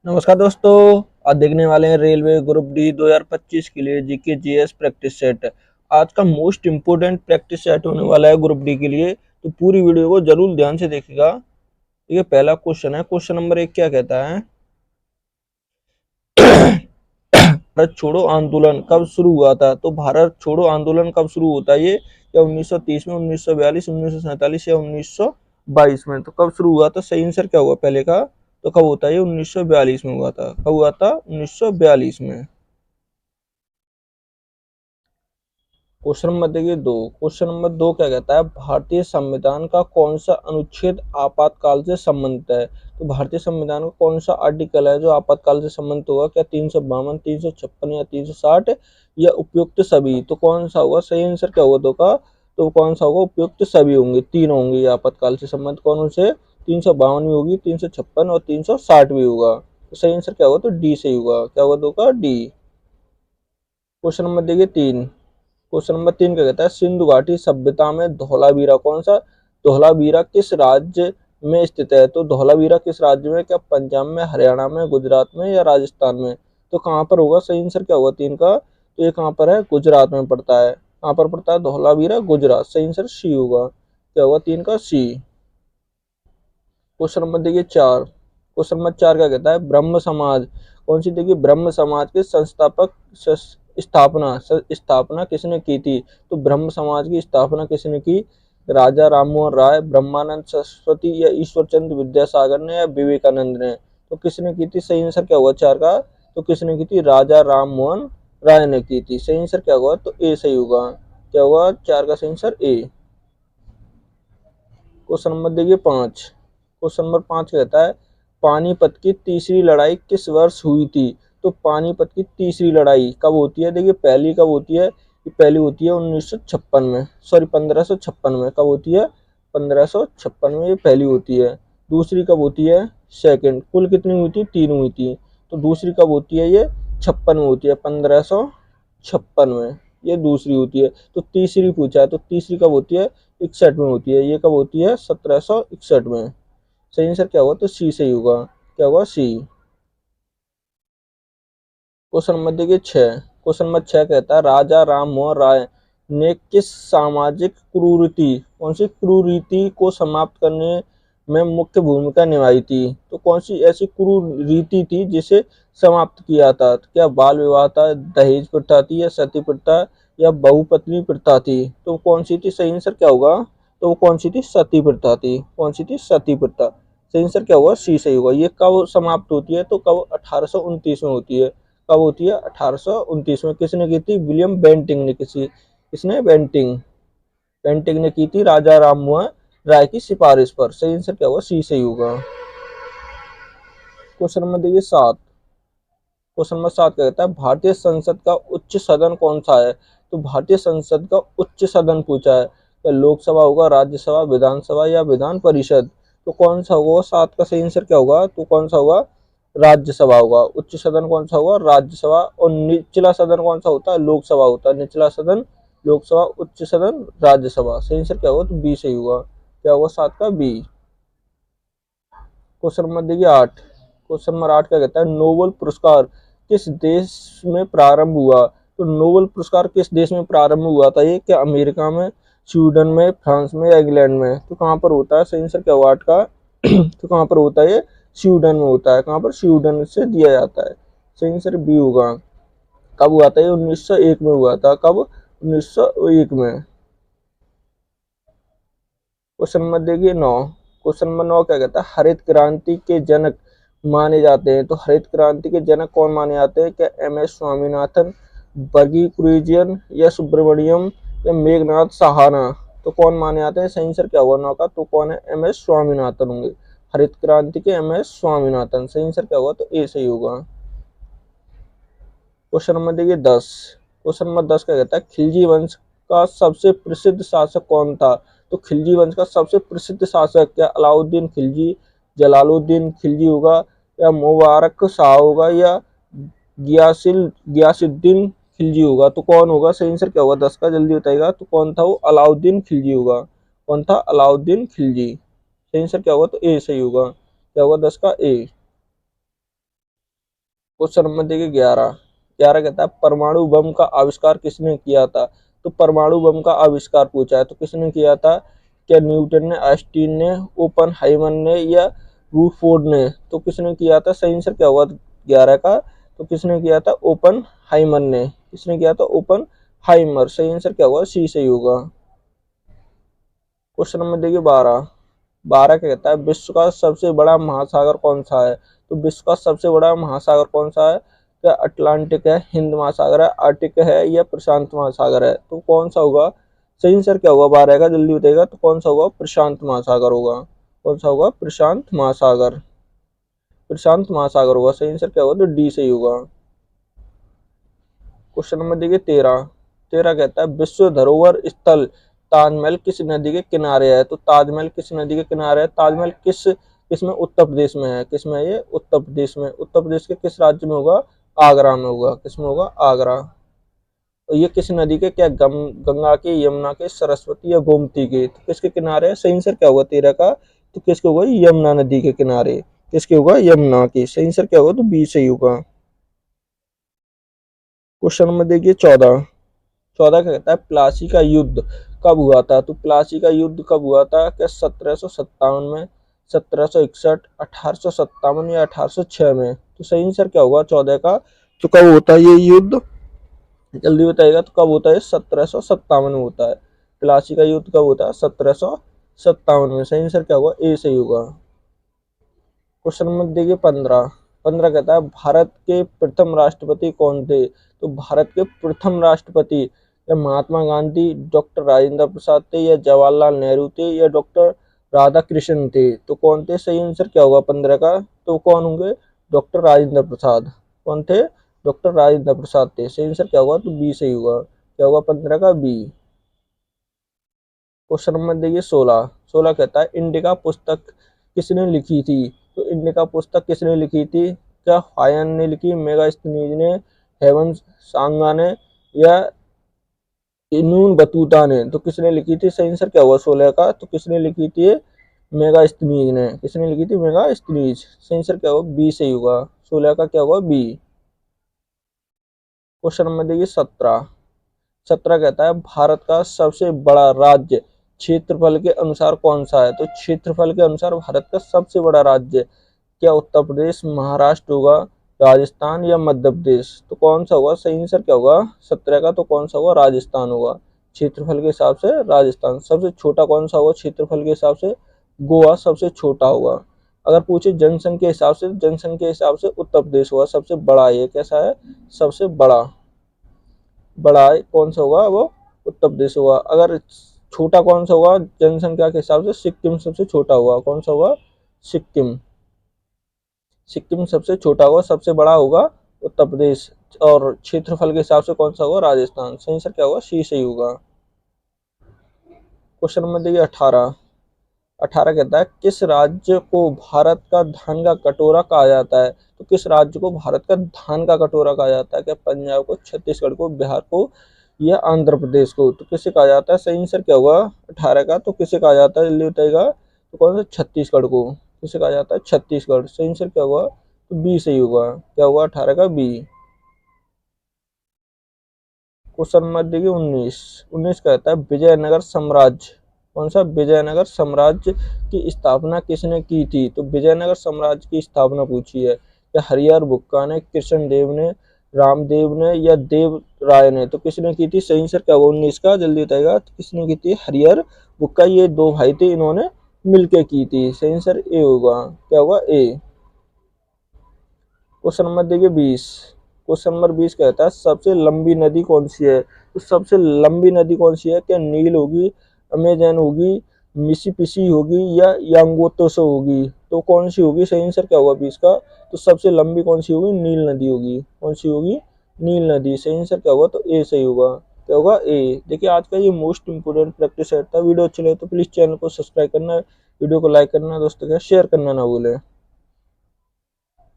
नमस्कार दोस्तों। आज देखने वाले हैं रेलवे ग्रुप डी 2025 के लिए जीके जीएस प्रैक्टिस सेट। आज का मोस्ट इम्पोर्टेंट प्रैक्टिस सेट होने वाला है ग्रुप डी के लिए, तो पूरी वीडियो को जरूर ध्यान से देखिएगा। ये पहला क्वेश्चन है। क्वेश्चन नंबर 1 क्या कहता है? भारत छोड़ो आंदोलन कब शुरू हुआ था? तो भारत छोड़ो आंदोलन कब शुरू होता है ये? या 1930 में, 1942, 1947 या 1922 में? तो कब शुरू हुआ था? सही आंसर क्या हुआ पहले का? तो कब होता है ये? 1942 में हुआ था। कब हुआ था? 1942 में। क्वेश्चन नंबर देखिए 2। क्वेश्चन नंबर 2 क्या कहता है? भारतीय संविधान का कौन सा अनुच्छेद आपातकाल से संबंधित है? तो भारतीय संविधान का कौन सा आर्टिकल है जो आपातकाल से संबंधित होगा? क्या 352, 356 या 360 या उपयुक्त सभी? तो कौन सा होगा? सही आंसर क्या होगा दो का? तो कौन सा होगा? उपयुक्त सभी होंगे, तीन होंगे ये आपातकाल से संबंधित। कौन से? 352 भी होगी, 356 और 360 भी होगा। तो सही आंसर क्या होगा? तो डी सही होगा। क्या होगा दो का? डी। क्वेश्चन नंबर देखिए 3। क्वेश्चन नंबर 3 क्या कहता है? सिंधु घाटी सभ्यता में धौलावीरा कौन सा? धौलावीरा किस राज्य में स्थित है? तो धौलावीरा किस राज्य में? क्या पंजाब में, हरियाणा में, गुजरात में या राजस्थान में? तो कहाँ पर होगा? सही आंसर क्या होगा 3 का? तो ये कहाँ पर है? गुजरात में पड़ता है। कहाँ पर पड़ता है? धौलावीरा गुजरात। सही आंसर सी होगा। क्या होगा 3 का? सी। क्वेश्चन नंबर देखिए 4। क्वेश्चन नंबर 4 क्या कहता है? ब्रह्म समाज कौन सी? देखिए ब्रह्म समाज के संस्थापक स्थापना स्थापना किसने की थी? तो ब्रह्म समाज की स्थापना किसने की? राजा राममोहन राय, ब्रह्मानंद सरस्वती या ईश्वर चंद्र विद्यासागर ने या विवेकानंद ने? तो किसने की थी? सही आंसर क्या हुआ 4 का? तो किसने की थी? राजा राममोहन राय ने की थी। सही आंसर क्या होगा? तो ए सही होगा। क्या होगा 4 का सही आंसर? ए। क्वेश्चन नंबर देखिए 5। क्वेश्चन नंबर 5 कहता है पानीपत की तीसरी लड़ाई किस वर्ष हुई थी? तो पानीपत की तीसरी लड़ाई कब होती है? देखिए पहली कब होती है? ये पहली होती है 1956 में, सॉरी 1556 में। कब होती है? 1556 में ये पहली होती है। दूसरी कब होती है? सेकंड। कुल कितनी हुई थी? 3 हुई थी। तो दूसरी कब होती है? ये 56 में होती है, 1556 में ये दूसरी होती है। तो तीसरी पूछा है, तो तीसरी कब होती है? 61 में होती है। ये कब होती है? 1761 में। सही आंसर क्या होगा? तो सी सही होगा। क्या होगा? सी। क्वेश्चन नंबर देखिए 6। क्वेश्चन नंबर 6 कहता है राजा राम मोहन राय ने किस सामाजिक कुरीति, कौन सी कुरीति को समाप्त करने में मुख्य भूमिका निभाई थी? तो कौन सी ऐसी कुरीति थी जिसे समाप्त किया था? क्या बाल विवाह था, दहेज प्रथा थी या सती प्रथा या बहुपत्नी प्रथा थी? तो कौन सी थी? सही आंसर क्या होगा? तो वो कौन सी थी? सती प्रथा थी। कौन सी थी? सती प्रथा। सही आंसर क्या होगा? सी सही होगा। ये कब समाप्त होती है? तो कब? 1829 में होती है। कब होती है? 1829 में। किसने की थी? विलियम बेंटिंग ने। किसने? बेंटिंग। बेंटिंग ने की थी राजा राममोहन राय की सिफारिश पर। सही आंसर क्या होगा? सी सही होगा। क्वेश्चन नंबर देखिए 7। क्वेश्चन नंबर 7 कहता है भारतीय संसद का उच्च सदन कौन सा है? तो भारतीय संसद का उच्च सदन पूछा है। क्या लोकसभा होगा, राज्यसभा, विधानसभा या विधान परिषद? तो कौन सा होगा 7 का सही आंसर क्या होगा? तो कौन सा होगा? राज्यसभा होगा। उच्च सदन कौन सा होगा? राज्यसभा। और निचला सदन कौन सा होता है? लोकसभा होता है। निचला सदन लोकसभा, उच्च सदन राज्यसभा। सही आंसर क्या होगा? तो बी सही होगा। क्या होगा 7 का? बी। क्वेश्चन नंबर देखिए 8। क्वेश्चन नंबर 8 क्या कहता है नोबेल पुरस्कार किस देश में प्रारंभ हुआ? तो नोबेल पुरस्कार किस देश में प्रारंभ हुआ था? ये क्या अमेरिका में, स्वीडन में, फ्रांस में या इंग्लैंड में? तो कहाँ पर होता है? सही आंसर क्या हुआ 8 का? तो कहाँ पर होता है? ये स्वीडन में होता है। कहाँ पर? स्वीडन से दिया जाता है। सही आंसर बी होगा। कब हुआ था? ये 1901 में हुआ था। कब? 1901 में। क्वेश्चन नंबर देखिए 9। क्वेश्चन नंबर 9 क्या कहता है हरित क्रांति के जनक माने जाते हैं? तो हरित क्रांति के जनक कौन माने जाते हैं? क्या एम एस स्वामीनाथन, बर्गी कुरियन या सुब्रमण्यम या मेघनाथ सहाना? तो कौन माने जाते हैं? सही आंसर क्या हुआ 9 का? तो कौन है? एम एस स्वामीनाथन होंगे। हरित क्रांति के एम एस स्वामीनाथन। सही आंसर क्या होगा? तो ए सही होगा। क्वेश्चन नंबर देखिए 10। क्वेश्चन नंबर 10 क्या कहता है खिलजी वंश का सबसे प्रसिद्ध शासक कौन था? तो खिलजी वंश का सबसे प्रसिद्ध शासक क्या अलाउद्दीन खिलजी, जलालुद्दीन खिलजी होगा या मुबारक शाह होगा या गियासुद्दीन खिलजी होगा? तो कौन होगा? सही आंसर क्या होगा 10 का? जल्दी बताइएगा। तो कौन था वो? अलाउद्दीन खिलजी होगा। कौन था? अलाउद्दीन खिलजी। सही आंसर क्या होगा? तो ए सही होगा। क्या होगा 10 का? ए। क्वेश्चन नंबर देखिए 11। 11 कहता है परमाणु बम का आविष्कार किसने किया था? तो परमाणु बम का आविष्कार पूछा है, तो किसने किया था? क्या न्यूटन ने, आइंस्टीन ने, ओपनहाइमर ने या रूदरफोर्ड ने? तो किसने किया था? सही आंसर क्या होगा 11 का? तो किसने किया था? ओपनहाइमर ने। किसने किया था? ओपनहाइमर। सही आंसर क्या होगा? सी सही होगा। क्वेश्चन नंबर देखिए 12। 12 क्या कहता है विश्व का सबसे बड़ा महासागर कौन सा है? तो विश्व का सबसे बड़ा महासागर कौन सा है? क्या अटलांटिक है, हिंद महासागर है, आर्टिक है या प्रशांत महासागर है? तो कौन सा होगा? सही आंसर क्या होगा 12 का? जल्दी बताइएगा। तो कौन सा होगा? प्रशांत महासागर होगा। कौन सा होगा? प्रशांत महासागर। प्रशांत महासागर होगा। सही आंसर क्या होगा? तो डी सही होगा। क्वेश्चन नंबर देखिए 13। 13 कहता है विश्व धरोहर स्थल ताजमहल किस नदी के किनारे है? तो ताजमहल किस नदी के किनारे है? ताजमहल किसमें? उत्तर प्रदेश में है। किसमें है ये? उत्तर प्रदेश में। उत्तर प्रदेश के किस राज्य में होगा? आगरा में होगा। किसमें होगा? आगरा। तो ये किस नदी के? क्या गंगा के, यमुना के, सरस्वती या गोमती के? तो किसके किनारे है? सही आंसर क्या होगा 13 का? तो किसके होगा? यमुना नदी के किनारे। किसके होगा? यमुना की। सही आंसर क्या होगा? तो बी सही होगा। क्वेश्चन नंबर देखिए 14। 14 क्या कहता है प्लासी का युद्ध कब हुआ था? तो प्लासी का युद्ध कब हुआ था? क्या 1757 में, 1761, 1857 या 1806 में? तो सही आंसर क्या होगा 14 का? तो कब होता है ये युद्ध? जल्दी बताइएगा। तो कब होता है? 1757 में होता है। प्लासी का युद्ध कब होता है? 1757 में। सही आंसर क्या होगा? ए सही होगा। क्वेश्चन नंबर देखिए 15। 15 कहता है भारत के प्रथम राष्ट्रपति कौन थे? तो भारत के प्रथम राष्ट्रपति या महात्मा गांधी, डॉक्टर राजेंद्र प्रसाद थे या जवाहरलाल नेहरू थे या डॉक्टर राधा कृष्ण थे? तो कौन थे? सही आंसर क्या होगा 15 का? तो कौन होंगे? डॉक्टर राजेंद्र प्रसाद। कौन थे? डॉक्टर राजेंद्र प्रसाद थे। सही आंसर क्या होगा? तो बी सही होगा। क्या होगा 15 का? बी। क्वेश्चन नंबर देखिए 16। 16 कहता है इंडिका पुस्तक किसने लिखी थी? तो इंडिका पुस्तक किसने लिखी थी? क्या हायन ने लिखी, मेगास्थनीज ने, हेवन सांगा ने या इनून बतूता ने? तो किसने लिखी थी? सही आंसर क्या हुआ 16 का? तो किसने लिखी थी? मेगास्थनीज ने। किसने लिखी थी? मेगास्थनीज। सही आंसर क्या होगा? बी सही होगा। 16 का क्या होगा? बी। क्वेश्चन नंबर देखिए 17। 17 कहता है भारत का सबसे बड़ा राज्य क्षेत्रफल के अनुसार कौन सा है? तो क्षेत्रफल के अनुसार भारत का सबसे बड़ा राज्य क्या उत्तर प्रदेश, महाराष्ट्र होगा, राजस्थान या मध्य प्रदेश? तो कौन सा होगा? सही आंसर क्या होगा 17 का? तो कौन सा होगा? राजस्थान होगा। क्षेत्रफल के हिसाब से राजस्थान। सबसे छोटा कौन सा होगा क्षेत्रफल के हिसाब से? गोवा सबसे छोटा होगा। अगर पूछे जनसंख्या के हिसाब से, जनसंख्या के हिसाब से उत्तर प्रदेश होगा सबसे बड़ा। ये कैसा है? सबसे बड़ा। बड़ा है कौन सा होगा? वो उत्तर प्रदेश होगा। अगर छोटा कौन सा होगा जनसंख्या के हिसाब से? सिक्किम सबसे छोटा होगा। कौन सा होगा? सिक्किम। सिक्किम सबसे छोटा होगा। सबसे बड़ा होगा उत्तर प्रदेश। और क्षेत्रफल के हिसाब से कौन सा होगा? राजस्थान। सही आंसर क्या होगा? सी सही होगा। क्वेश्चन नंबर देखिए 18। 18 कहता है किस राज्य को भारत का धान का कटोरा कहा जाता है? तो किस राज्य को भारत का धान का कटोरा कहा जाता है? क्या पंजाब को, छत्तीसगढ़ को, बिहार को या आंध्र प्रदेश को? तो किसे कहा जाता है? सही आंसर क्या होगा 18 का? तो किसे कहा जाता है? जल्दी बताइएगा। तो कौन सा? छत्तीसगढ़ को। किसे कहा जाता है? छत्तीसगढ़। सही आंसर क्या होगा? तो बी सही होगा। क्या होगा 18 का? बी। क्वेश्चन नंबर देखिए 19। 19 कहता है विजयनगर साम्राज्य कौन सा? विजयनगर साम्राज्य की स्थापना किसने की थी? तो विजयनगर साम्राज्य की स्थापना पूछी है। या हरिहर बुक्का ने, कृष्ण देव ने, रामदेव ने या देव राय ने? तो किसने की थी? सही आंसर क्या होगा 19 का? जल्दी बताएगा। तो किसने की थी? हरिहर बुक्का। ये दो भाई थे, इन्होंने मिलकर की थी। सही आंसर ए होगा। क्या होगा? ए। क्वेश्चन नंबर देखिए 20। क्वेश्चन नंबर 20 कहता है सबसे लंबी नदी कौन सी है? तो सबसे लंबी नदी कौन सी है? क्या नील होगी, अमेजन होगी, मिसिसिपी होगी या यांगोत्सो होगी? तो कौन सी होगी? सही आंसर क्या होगा 20 का? तो सबसे लंबी कौन सी होगी? नील नदी होगी। कौन सी होगी? नील नदी। सही आंसर क्या होगा? तो ए सही होगा। क्या होगा? ए। देखिए आज का ये मोस्ट इंपोर्टेंट प्रैक्टिस सेट था। वीडियो अच्छी लगे तो प्लीज चैनल को सब्सक्राइब करना, वीडियो को लाइक करना, दोस्तों के साथ शेयर करना ना भूलें।